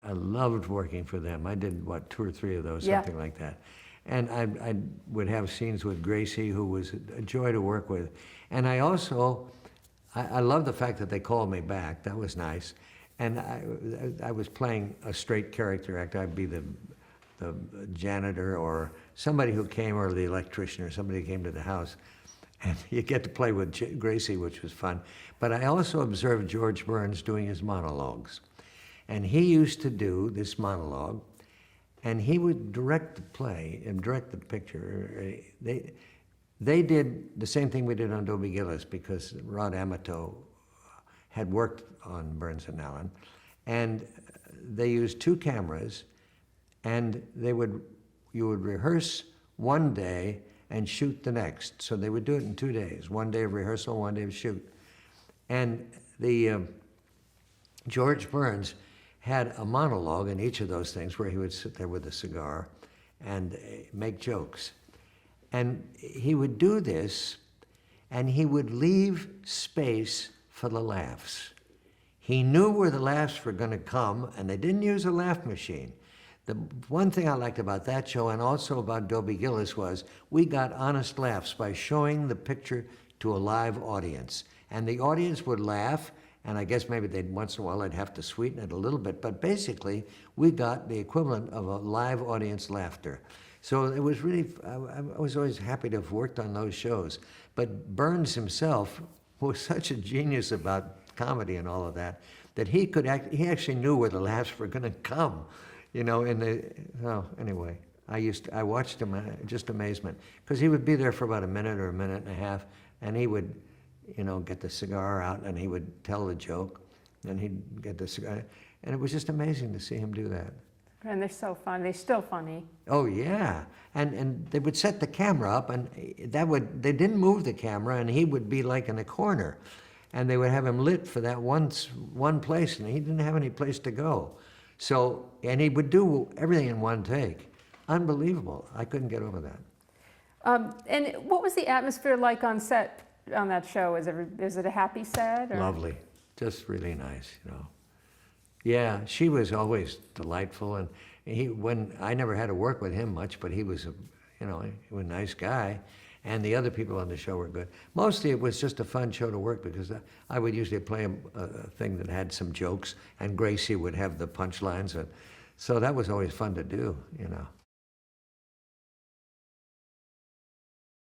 I loved working for them. I did, what, 2 or 3 of those, Yeah. something like that. And I would have scenes with Gracie, who was a joy to work with. And I also, I love the fact that they called me back. That was nice. And I was playing a straight character actor. I'd be the janitor or somebody who came, or the electrician, or somebody who came to the house. And you get to play with Gracie, which was fun. But I also observed George Burns doing his monologues. And he used to do this monologue, and he would direct the play and direct the picture. They did the same thing we did on Dobie Gillis, because Rod Amato had worked on Burns and Allen. And they used 2 cameras, and you would rehearse one day and shoot the next. So they would do it in 2 days, 1 day of rehearsal, 1 day of shoot. And George Burns had a monologue in each of those things where he would sit there with a cigar and make jokes. And he would do this, and he would leave space for the laughs. He knew where the laughs were going to come, and they didn't use a laugh machine. The one thing I liked about that show, and also about Dobie Gillis, was we got honest laughs by showing the picture to a live audience. And the audience would laugh, and I guess maybe once in a while they'd have to sweeten it a little bit, but basically we got the equivalent of a live audience laughter. So it was really, I was always happy to have worked on those shows. But Burns himself was such a genius about comedy and all of that, that he he actually knew where the laughs were going to come. You know, anyway, I watched him, just amazement. Because he would be there for about a minute or a minute and a half, and he would, get the cigar out, and he would tell the joke, and he'd get the cigar. And it was just amazing to see him do that. And they're so funny. They're still funny. Oh, yeah. And they would set the camera up, and they didn't move the camera, and he would be like in a corner. And they would have him lit for that one place, and he didn't have any place to go. So, and he would do everything in one take. Unbelievable. I couldn't get over that. And what was the atmosphere like on set on that show? Is it a happy set? Or? Lovely. Just really nice, Yeah, she was always delightful. And I never had to work with him much, but he was he was a nice guy. And the other people on the show were good. Mostly it was just a fun show to work, because I would usually play a thing that had some jokes, and Gracie would have the punchlines. So that was always fun to do,